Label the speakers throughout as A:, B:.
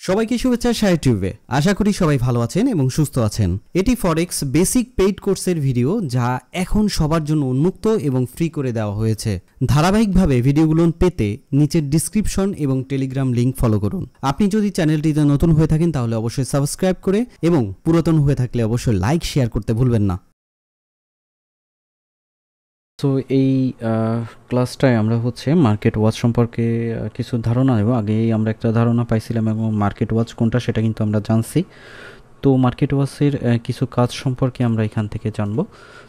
A: সবাইকে শুভেচ্ছা শাহের টিউবে। আশা করি সবাই ভালো আছেন এবং সুস্থ আছেন। এটি ফরেক্স বেসিক পেইড কোর্সের ভিডিও, যা এখন সবার জন্য উন্মুক্ত এবং ফ্রি করে দেওয়া হয়েছে। ধারাবাহিকভাবে ভিডিওগুলো পেতে নিচের ডিসক্রিপশন এবং টেলিগ্রাম লিংক ফলো করুন। আপনি যদি চ্যানেলটিতে নতুন হয়ে থাকেন তাহলে অবশ্যই সাবস্ক্রাইব করে এবং পুরাতন হয়ে থাকলে অবশ্যই লাইক শেয়ার করতে ভুলবেন না। তো এই ক্লাসটায় আমরা মার্কেট ওয়াচ সম্পর্কে কিছু ধারণা নেব। আগেই আমরা একটা ধারণা পাইছিলাম এবং মার্কেট ওয়াচ কোনটা সেটা কিন্তু আমরা জানছি। তো মার্কেট ওয়াচের কিছু কাজ সম্পর্কে আমরা এখান থেকে জানব।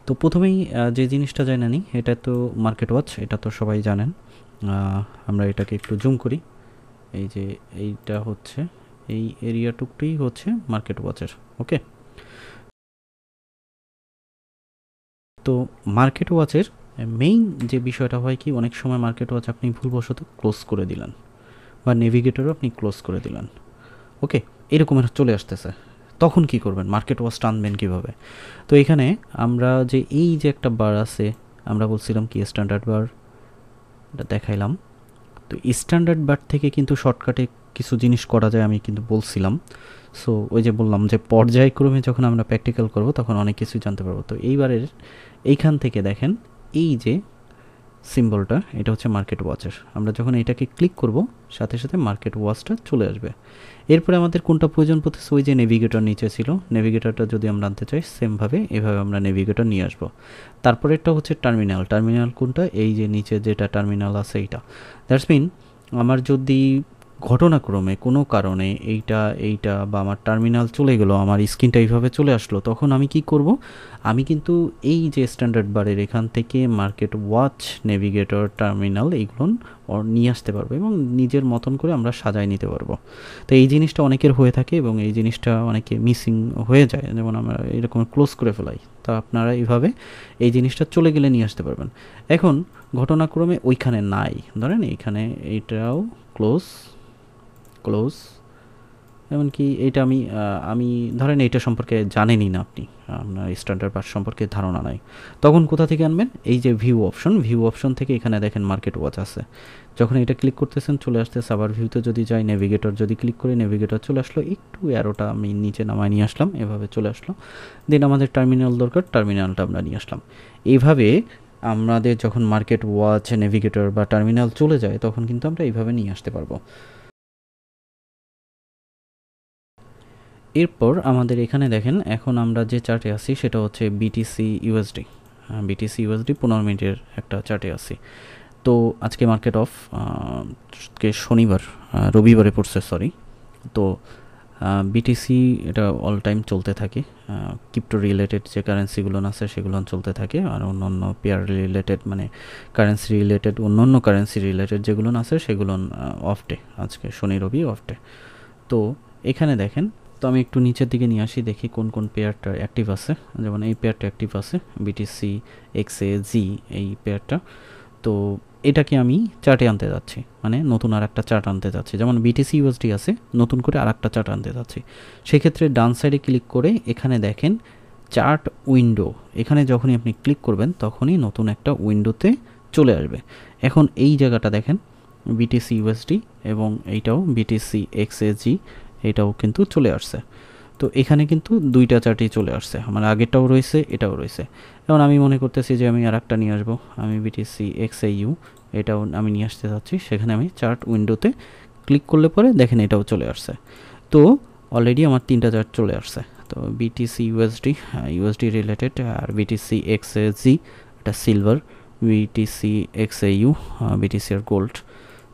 A: তো প্রথমেই যে জিনিসটা জানা নিই, এটা তো মার্কেট ওয়াচ, এটা তো সবাই জানেন। আমরা এটাকে একটু জুম করি। এই যে এইটা এই এরিয়াটুকুই মার্কেট ওয়াচের। ওকে, তো মার্কেট ওয়াচের মেইন যে বিষয়টা হয় কি, অনেক সময় মার্কেট ওয়াচ আপনি ভুলবশত ক্লোজ করে দিলেন বা নেভিগেটরও আপনি ক্লোজ করে দিলেন। ওকে, এরকম চলে আসতেছে, তখন কি করবেন? মার্কেট ওয়াচ টানবেন কীভাবে? তো এখানে আমরা যে এই যে একটা বার আছে, আমরা বলছিলাম কি স্ট্যান্ডার্ড বার, এটা দেখাইলাম। তো স্ট্যান্ডার্ড বার থেকে কিন্তু শর্টকাটে কিছু জিনিস করা যায়, আমি কিন্তু বলছিলাম। সো ওই যে বললাম যে পর্যায়ক্রমে যখন আমরা প্র্যাকটিক্যাল করব তখন অনেক কিছু জানতে পারবো। তো এইবারের এইখান থেকে দেখেন, এই যে সিম্বলটা, এটা মার্কেট ওয়াচের। আমরা যখন এটাকে ক্লিক করব সাথে সাথে মার্কেট ওয়াচটা চলে আসবে। এরপরে আমাদের কোনটা প্রয়োজন পড়তেছে, ওই যে নেভিগেটর নিচে ছিল, নেভিগেটরটা যদি আমরা আনতে চাই সেমভাবে এভাবে আমরা নেভিগেটর নিয়ে আসবো। তারপরেরটা টার্মিনাল। টার্মিনাল কোনটা? এই যে নিচে যেটা টার্মিনাল আছে এইটা। দ্যাটস মিন আমার যদি ঘটনাক্রমে কোনো কারণে এইটা বা আমার টার্মিনাল চলে গেল, আমার স্ক্রিনটা এইভাবে চলে আসলো, তখন আমি কি করব? আমি কিন্তু এই যে স্ট্যান্ডার্ড বারের এখান থেকে মার্কেট ওয়াচ, নেভিগেটর, টার্মিনাল এইগুলো নিয়ে আসতে পারবো এবং নিজের মতন করে আমরা সাজায় নিতে পারবো। তো এই জিনিসটা অনেকের হয়ে থাকে এবং এই জিনিসটা অনেকে মিসিং হয়ে যায়, যেমন আমরা এরকম ক্লোজ করে ফেলাই। তা আপনারা এইভাবে এই জিনিসটা চলে গেলে নিয়ে আসতে পারবেন। এখন ঘটনাক্রমে ওইখানে নাই, ধরেন এইখানে এইটাও ক্লোজ, এমনকি এটা আমি ধরেন এইটা সম্পর্কে জানেনই না আপনি, আপনার স্ট্যান্ডার্ড বার সম্পর্কে ধারণা নাই, তখন কোথা থেকে আনবেন? এই যে ভিউ অপশন থেকে এখানে দেখেন মার্কেট ওয়াচ আছে। যখন এটা ক্লিক করতেছেন চলে আসতেছে। আবার ভিউতে যদি যাই, নেভিগেটর যদি ক্লিক করি, নেভিগেটর চলে আসলো, একটু অ্যারোটা আমি নিচে নামায় নিয়ে আসলাম, এভাবে চলে আসলো। দেন আমাদের টার্মিনাল দরকার, টার্মিনালটা আমরা নিয়ে আসলাম। এইভাবে আমাদের যখন মার্কেট ওয়াচ, নেভিগেটর বা টার্মিনাল চলে যায় তখন কিন্তু আমরা এইভাবে নিয়ে আসতে পারবো। এরপর আমাদের এখানে দেখেন, এখন আমরা যে চার্টে আছি সেটা বিটিসি ইউএসডি। বিটিসি ইউএসডি 15 মিনিটের একটা চার্টে আছি। তো আজকে মার্কেট অফ, শনিবার, রবিবারে পড়ছে, সরি। তো বিটিসি এটা অল টাইম চলতে থাকে। ক্রিপ্টো রিলেটেড যে কারেন্সিগুলো আছে সেগুলো চলতে থাকে, আর অন্য পেয়ার রিলেটেড মানে কারেন্সি রিলেটেড, অন্য কারেন্সি রিলেটেড যেগুলো আছে সেগুলো অফ ডে। আজকে শনি রবি অফ ডে। তো এখানে দেখেন, তো আমি একটু নিচের দিকে নিয়ে আসি, দেখি কোন কোন পেয়ারটা অ্যাক্টিভ আছে। যেমন এই পেয়ারটা অ্যাক্টিভ আছে, বিটিসি এক্সএজি এই পেয়ারটা। তো এটাকে আমি চার্টে আনতে যাচ্ছি, মানে নতুন আর একটা চার্ট আনতে যাচ্ছি। যেমন বিটিসি ইউএসডি আছে, নতুন করে আর একটা চার্ট আনতে যাচ্ছি। সেক্ষেত্রে ডান সাইডে ক্লিক করে এখানে দেখেন চার্ট উইন্ডো, এখানে যখনই আপনি ক্লিক করবেন তখনই নতুন একটা উইন্ডোতে চলে আসবে। এখন এই জায়গাটা দেখেন, বিটিসি ইউএসডি এবং এইটাও বিটিসি এক্সএজি, এটাও কিন্তু চলে আসছে। তো এখানে কিন্তু দুইটা চার্টই চলে আসছে, আমার আগেরটাও রয়েছে, এটাও রয়েছে। এখন আমি মনে করতেছি যে আমি আর একটা নিয়ে আসবো, আমি বিটিসি এক্সএইউ এটাও আমি নিয়ে আসতে চাচ্ছি। সেখানে আমি চার্ট উইন্ডোতে ক্লিক করলে পরে দেখেন এটাও চলে আসছে। তো অলরেডি আমার তিনটা চার্ট চলে আসছে। তো বিটিসি ইউএসডি রিলেটেড, আর বিটিসি এক্সএজি এটা সিলভার, বিটিসি এক্সএইউ বিটিসি আর গোল্ড।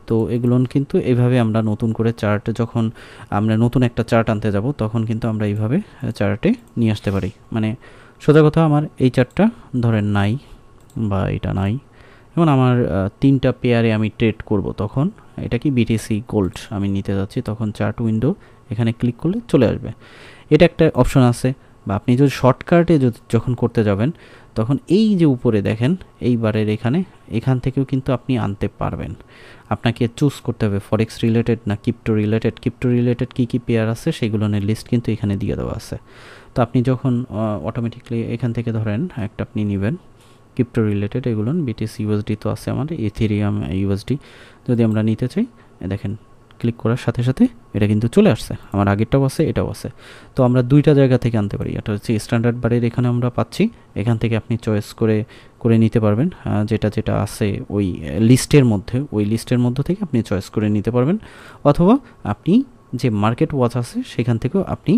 A: তো এগুলো কিন্তু এইভাবে আমরা নতুন করে চার্ট, যখন আমরা নতুন একটা চার্ট আনতে যাব তখন কিন্তু আমরা এইভাবে চার্টে নিয়ে আসতে পারি। মানে সোজা কথা, আমার এই চার্টটা ধরেন নাই বা এটা নাই, এবং আমার তিনটা পেয়ারে আমি ট্রেড করব, তখন এটা কি বিটিসি গোল্ড আমি নিতে যাচ্ছি, তখন চার্ট উইন্ডো এখানে ক্লিক করলে চলে আসবে। এটা একটা অপশন আছে। বা আপনি যদি শর্টকাটে যখন করতে যাবেন তখন এই যে উপরে দেখেন এইবারের এখান থেকেও কিন্তু আপনি আনতে পারবেন। আপনাকে চুজ করতে হবে ফরেক্স রিলেটেড না ক্রিপ্টো রিলেটেড কী কী পেয়ার আছে সেগুলোর লিস্ট কিন্তু এখানে দিয়ে দেওয়া আছে। তো আপনি যখন অটোমেটিকলি এখান থেকে ধরেন একটা আপনি নেবেন ক্রিপ্টো রিলেটেড, এগুলো বিটিসি ইউএসডি তো আছে, আমাদের ইথেরিয়াম ইউএসডি যদি আমরা নিতে চাই, দেখেন ক্লিক করার সাথে সাথে এটা কিন্তু চলে আসছে, আমার আগেরটাও আছে এটাও আছে। তো আমরা দুইটা জায়গা থেকে আনতে পারি। এটা হচ্ছে স্ট্যান্ডার্ড বারের এখানে আমরা পাচ্ছি, এখান থেকে আপনি চয়েস করে করে নিতে পারবেন, যেটা যেটা আছে ওই লিস্টের মধ্যে, ওই লিস্টের মধ্যে থেকে আপনি চয়েস করে নিতে পারবেন, অথবা আপনি যে মার্কেট ওয়াচ আছে সেখান থেকেও আপনি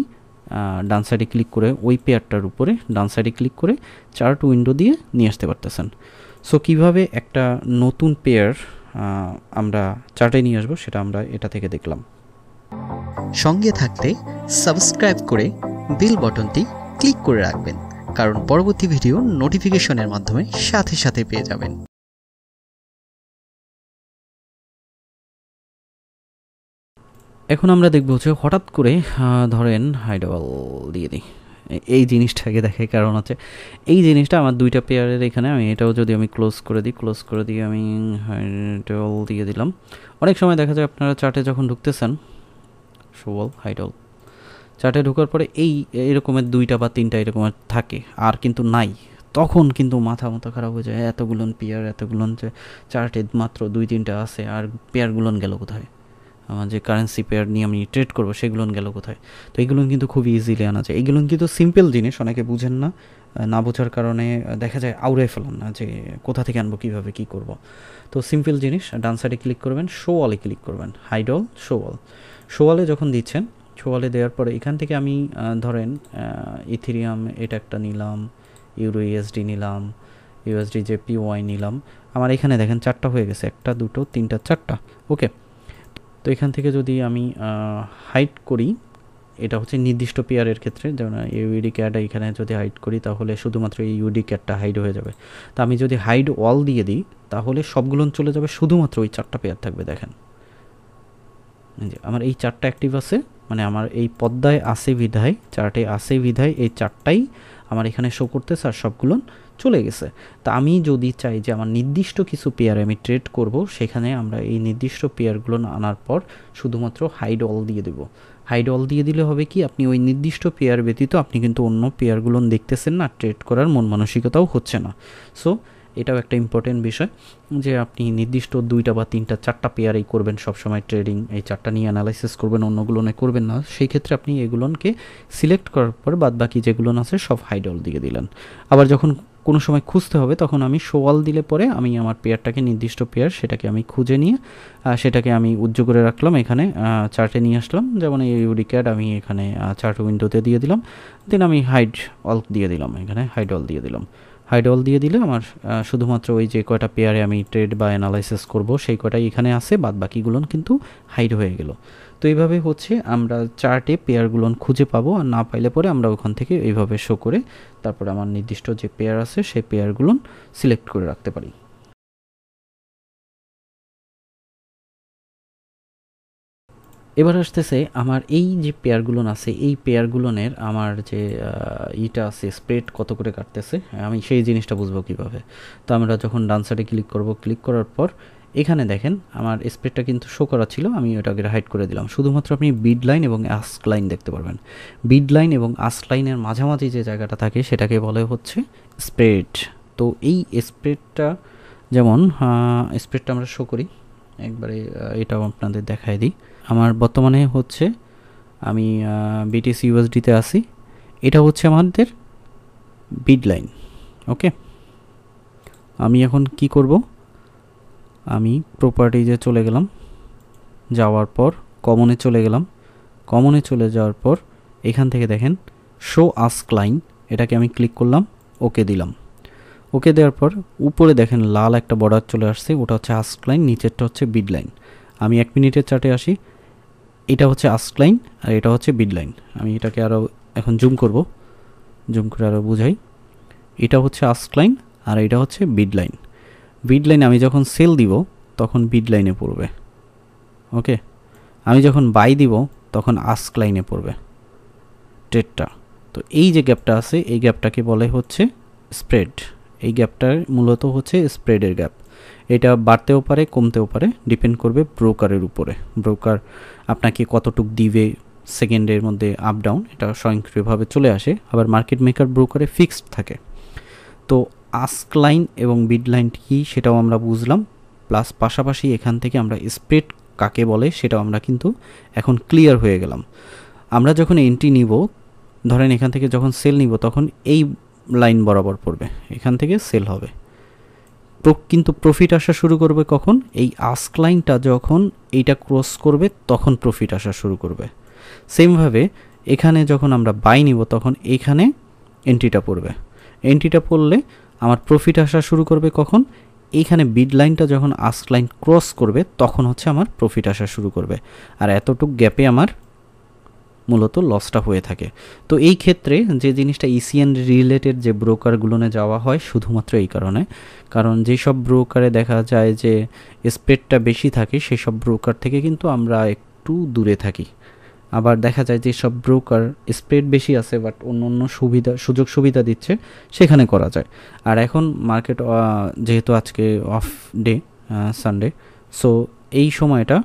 A: ডান সাইডে ক্লিক করে ওই পেয়ারটার উপরে ডান সাইডে ক্লিক করে চার্ট উইন্ডো দিয়ে নিয়ে আসতে পারতেছেন। সো কীভাবে একটা নতুন পেয়ার আমরা চার্টে নিয়ে আসবো সেটা আমরা এটা থেকে দেখলাম।
B: সঙ্গে থাকতে সাবস্ক্রাইব করে বেল বাটনটি ক্লিক করে রাখবেন, কারণ পরবর্তী ভিডিও নোটিফিকেশনের মাধ্যমে সাথে সাথে পেয়ে যাবেন।
A: এখন আমরা দেখব হচ্ছে হঠাৎ করে ধরেন হাইডল দিয়ে দিই, এই জিনিসটাকে দেখে, কারণ হচ্ছে এই জিনিসটা আমার দুইটা পেয়ারের এখানে, আমি এটাও যদি আমি ক্লোজ করে দিই আমি হাইডল দিয়ে দিলাম। অনেক সময় দেখা যায় আপনারা চার্টে যখন ঢুকতেছেন, শোবল হাইডল চার্টে ঢোকার পরে এরকমের দুইটা বা তিনটা এরকমের থাকে আর কিন্তু নাই, তখন কিন্তু মাথা খারাপ হয়ে যায়, এতগুলোন পেয়ার এতগুলোন চার্টে মাত্র 2-3টা আছে, আর পেয়ারগুলোন গেল কোথায়, আমার যে কারেন্সি পেয়ার নিয়ে আমি ট্রেড করবো সেগুলোন গেল কোথায়। তো এইগুলো কিন্তু খুবই ইজিলি আনা যায়, এইগুলো কিন্তু সিম্পল জিনিস, অনেকে বুঝেন না, না বোঝার কারণে দেখা যায় আউড়াই ফেলান না যে কোথা থেকে আনবো কীভাবে কী করব। তো সিম্পল জিনিস, ডান সাইডে ক্লিক করবেন, শো ওয়ালে ক্লিক করবেন, হাইডল শো ওয়ালে যখন দিচ্ছেন, শো ওয়ালে দেওয়ার পরে এখান থেকে আমি ধরেন ইথেরিয়াম এটা একটা নিলাম, ইউরো ইউএসডি নিলাম, ইউএসডি জেপিওয়াই নিলাম, আমার এখানে দেখেন 4টা হয়ে গেছে, 1 2 3 4টা। ওকে, তো এখান থেকে যদি আমি হাইড করি, এটা হচ্ছে নির্দিষ্ট পেয়ারের ক্ষেত্রে, যেমন ইউডি ক্যাড এখানে যদি হাইড করি তাহলে শুধুমাত্র এই ইউডি ক্যাডটা হাইড হয়ে যাবে। তো আমি যদি হাইড অল দিয়ে দিই তাহলে সবগুলো চলে যাবে, শুধুমাত্র ওই 4টা পেয়ার থাকবে। দেখেন আমার এই 4টা অ্যাক্টিভ আছে, মানে আমার এই পদ্মায় আছে বিধায়, চার্টে আছে বিধায় এই 4টাই আমার এখানে শো করতেছে, আর সবগুলো চলে গেছে। তা আমি যদি চাই যে আমার নির্দিষ্ট কিছু পেয়ারে আমি ট্রেড করব, সেখানে আমরা এই নির্দিষ্ট পেয়ারগুলো আনার পর শুধুমাত্র হাইড অল দিয়ে দেব। হাইড অল দিয়ে দিলে হবে কি, আপনি ওই নির্দিষ্ট পেয়ার ব্যতীত আপনি কিন্তু অন্য পেয়ারগুলো দেখতেছেন না, ট্রেড করার মন মানসিকতাও হচ্ছে না। সো এটাও একটা ইম্পর্টেন্ট বিষয় যে আপনি নির্দিষ্ট 2টা বা 3টা 4টা পেয়ারেই করবেন সবসময় ট্রেডিং, এই 4টা নিয়ে অ্যানালাইসিস করবেন, অন্যগুলো করবেন না। সেই ক্ষেত্রে আপনি এগুলোকে সিলেক্ট করার পর বাদ বাকি যেগুলো আছে সব হাইড অল দিয়ে দিলেন। আবার যখন কোনো সময় খুঁজতে হবে তখন আমি শো অল দিলে পরে আমি আমার পেয়ারটাকে, নির্দিষ্ট পেয়ার সেটাকে আমি খুঁজে নিয়ে সেটাকে আমি উজ্জ্ব করে রাখলাম, এখানে চার্টে নিয়ে আসলাম, যেমন এই ইউডি ক্যাড আমি এখানে চার্ট উইন্ডোতে দিয়ে দিলাম, দেন আমি হাইড অল দিয়ে দিলাম, এখানে হাইড অল দিয়ে দিলাম। হাইড অল দিয়ে দিলে আমার শুধুমাত্র ওই যে কয়টা পেয়ারে আমি ট্রেড বা অ্যানালাইসিস করব সেই কয়টাই এখানে আছে, বাদ বাকিগুলো কিন্তু হাইড হয়ে গেল। তো এইভাবে হচ্ছে আমরা চার্টে পেয়ারগুলো খুঁজে পাবো, আর না পাইলে পরে আমরা ওখান থেকে এইভাবে শো করে তারপরে আমার নির্দিষ্ট যে পেয়ার আছে সেই পেয়ারগুলো সিলেক্ট করে রাখতে পারি। এবার আসতেছে আমার এই যে পেয়ারগুলো আছে, এই পেয়ারগুলোনের আমার যে ইটা আছে, স্প্রেড কত করে কাটতেছে, আমি সেই জিনিসটা বুঝবো কীভাবে। তো আমরা যখন ডান সাইডে ক্লিক করব, ক্লিক করার পর এখানে দেখেন আমার স্প্রেডটা কিন্তু শো করা ছিল, আমি ওটাকে হাইড করে দিলাম। শুধুমাত্র আপনি বিড লাইন এবং আস্ক লাইন দেখতে পারবেন। বিড লাইন এবং আস্ক লাইনের মাঝামাঝি যে জায়গাটা থাকে সেটাকে বলে হচ্ছে স্প্রেড। তো এই স্প্রেডটা, যেমন স্প্রেডটা আমরা শো করি একবারে, এটাও আপনাদের দেখায় দিই। আমার বর্তমানে হচ্ছে আমি বিটিসি ইউএসডিতে আছি, এটা হচ্ছে আমাদের বিড লাইন। ওকে, আমি এখন কি করব, আমি প্রপার্টিজে চলে গেলাম, যাওয়ার পর কমনে চলে গেলাম, কমনে চলে যাওয়ার পর এখান থেকে দেখেন শো আস্ক লাইন, এটাকে আমি ক্লিক করলাম, ওকে দিলাম। ওকে দেওয়ার পর উপরে দেখেন লাল একটা বর্ডার চলে আসছে, ওটা হচ্ছে আস্ক লাইন, নিচেরটা হচ্ছে বিড লাইন। আমি 1 মিনিটের চার্টে আসি, এটা হচ্ছে আস্ক লাইন আর এটা হচ্ছে বিড লাইন। আমি এটাকে আরও এখন জুম করব, জুম করে আরও বুঝাই। এটা হচ্ছে আস্ক লাইন আর এটা হচ্ছে বিড লাইন। বিড লাইন আমি যখন সেল দিব তখন বিড লাইনে পড়বে, ওকে। আমি যখন বাই দিব তখন আস্ক লাইনে পড়বে ট্রেডটা। তো এই যে গ্যাপটা আছে, এই গ্যাপটাকে বলে হচ্ছে স্প্রেড। এই গ্যাপটা মূলত হচ্ছে স্প্রেডের গ্যাপ। এটা বাড়তেও পারে কমতেও পারে, ডিপেন্ড করবে ব্রোকারের উপরে। ব্রোকার আপনাকে কতটুক দিবে সেকেন্ডের মধ্যে আপ ডাউন, এটা স্বয়ংক্রিয়ভাবে চলে আসে। আবার মার্কেট মেকার ব্রোকারে ফিক্সড থাকে। তো আস্ক লাইন এবং বিড লাইন কি সেটাও আমরা বুঝলাম, প্লাস পাশাপাশি এখান থেকে আমরা স্প্রেড কাকে বলে সেটাও আমরা কিন্তু এখন ক্লিয়ার হয়ে গেলাম। আমরা যখন এন্ট্রি নিব, ধরেন এখান থেকে যখন সেল নিব তখন এই লাইন বরাবর পড়বে, এখান থেকে সেল হবে, কিন্তু প্রফিট আসা শুরু করবে কখন? এই আস্ক লাইনটা যখন এইটা ক্রস করবে তখন প্রফিট আসা শুরু করবে। সেমভাবে এখানে যখন আমরা বাই নিব তখন এইখানে এন্ট্রিটা পড়বে, এন্ট্রিটা পড়লে আমার প্রফিট আসা শুরু করবে কখন? এইখানে বিড লাইনটা যখন আস্ক লাইন ক্রস করবে তখন হচ্ছে আমার প্রফিট আসা শুরু করবে। আর এতটুক গ্যাপে আমার মূলত লসটা হয়ে থাকে। তো এই ক্ষেত্রে যে জিনিসটা ইসিএন রিলেটেড যে ব্রোকারগুলোনে যাওয়া হয় শুধুমাত্র এই কারণে, কারণ যেসব ব্রোকারে দেখা যায় যে স্প্রেডটা বেশি থাকে সেসব ব্রোকার থেকে কিন্তু আমরা একটু দূরে থাকি। আবার দেখা যায় যে সব ব্রোকার স্প্রেড বেশি আছে বাট অন্য অন্য সুযোগ সুবিধা দিচ্ছে, সেখানে করা যায়। আর এখন মার্কেট যেহেতু আজকে অফ ডে সানডে, সো এই সময়টা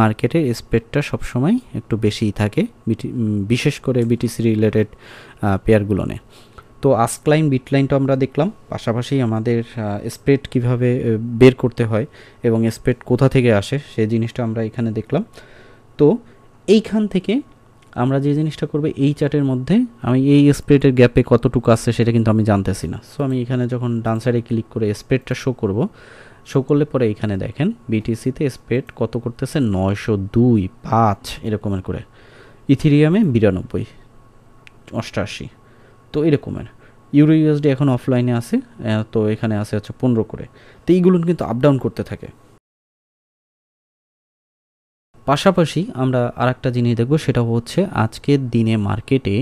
A: মার্কেটের স্প্রেডটা সবসময় একটু বেশিই থাকে, বিশেষ করে বিটিসি রিলেটেড পেয়ারগুলোনে। তো আস্ক লাইন বিট লাইনটা আমরা দেখলাম, পাশাপাশি আমাদের স্প্রেড কিভাবে বের করতে হয় এবং স্প্রেড কোথা থেকে আসে সেই জিনিসটা আমরা এখানে দেখলাম। তো এইখান থেকে আমরা যে জিনিসটা করবো, এই চার্টের মধ্যে আমি এই স্প্রেডের গ্যাপে কতটুকু আসছে সেটা কিন্তু আমি জানতেছি না। সো আমি এখানে যখন ডান সাইডে ক্লিক করে স্প্রেডটা শো করব, শো করলে পরে এখানে দেখেন বিটিসিতে স্প্রেড কত করতেছে, 902, 5 এরকমের করে, ইথিরিয়ামে 92, 88, তো এরকমের। ইউরো ইউএসডি এখন অফলাইনে আছে, তো এখানে আছে হচ্ছে 15 করে। তো এইগুলো কিন্তু আপ ডাউন করতে থাকে। পাশাপাশি আমরা আরেকটা জিনিস দেখব, সেটা হচ্ছে আজকের দিনে মার্কেটে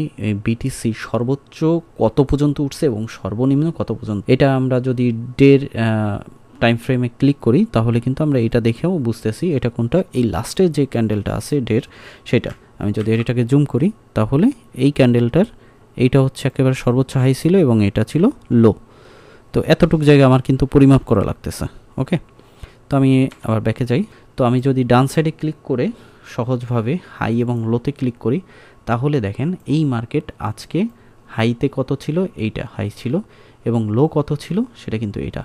A: বিটিসি সর্বোচ্চ কত পর্যন্ত উঠছে এবং সর্বনিম্ন কত পর্যন্ত। এটা আমরা যদি ডের টাইম ফ্রেমে ক্লিক করি তাহলে কিন্তু আমরা এটা দেখেও বুঝতেছি এটা কোনটা। এই লাস্টের যে ক্যান্ডেলটা আছে ডের, সেটা আমি যদি এটাকে জুম করি তাহলে এই ক্যান্ডেলটার এইটা হচ্ছে একেবারে সর্বোচ্চ হাই ছিল এবং এটা ছিল লো। তো এতটুকু জায়গা আমার কিন্তু পরিমাপ করা লাগতেছে। ওকে, তো আমি আবার ব্যাকে যাই। তো আমি যদি ডান সাইডে ক্লিক করে সহজভাবে হাই এবং লোতে ক্লিক করি তাহলে দেখেন এই মার্কেট আজকে হাইতে কত ছিল, এইটা হাই ছিল, এবং লো কত ছিল সেটা কিন্তু এইটা,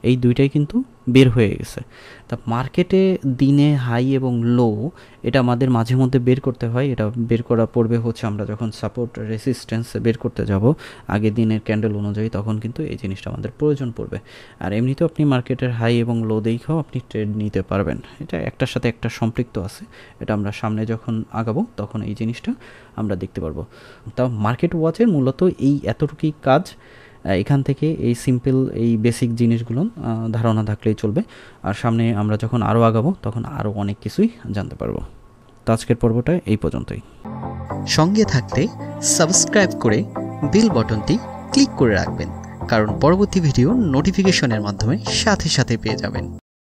A: এই দুইটাই কিন্তু বের হয়ে গেছে। তা মার্কেটে দিনে হাই এবং লো এটা আমাদের মাঝে মধ্যে বের করতে হয়। এটা বের করা পড়বে হচ্ছে আমরা যখন সাপোর্ট রেসিস্ট্যান্স বের করতে যাব আগের দিনের ক্যান্ডেল অনুযায়ী, তখন কিন্তু এই জিনিসটা আমাদের প্রয়োজন পড়বে। আর এমনিতেও আপনি মার্কেটের হাই এবং লো দেখেও আপনি ট্রেড নিতে পারবেন, এটা একটার সাথে একটা সম্পৃক্ত আছে। এটা আমরা সামনে যখন আগাবো তখন এই জিনিসটা আমরা দেখতে পারবো। তা মার্কেট ওয়াচের মূলত এই এতটুকুই কাজ। এখান থেকে এই সিম্পল এই বেসিক জিনিসগুলো ধারণা থাকলেই চলবে। আর সামনে আমরা যখন আরও আগাবো তখন আরও অনেক কিছুই জানতে পারবো। তো আজকের পর্বটা এই পর্যন্তই।
B: সঙ্গে থাকতে সাবস্ক্রাইব করে বেল বাটনটি ক্লিক করে রাখবেন, কারণ পরবর্তী ভিডিও নোটিফিকেশনের মাধ্যমে সাথে সাথে পেয়ে যাবেন।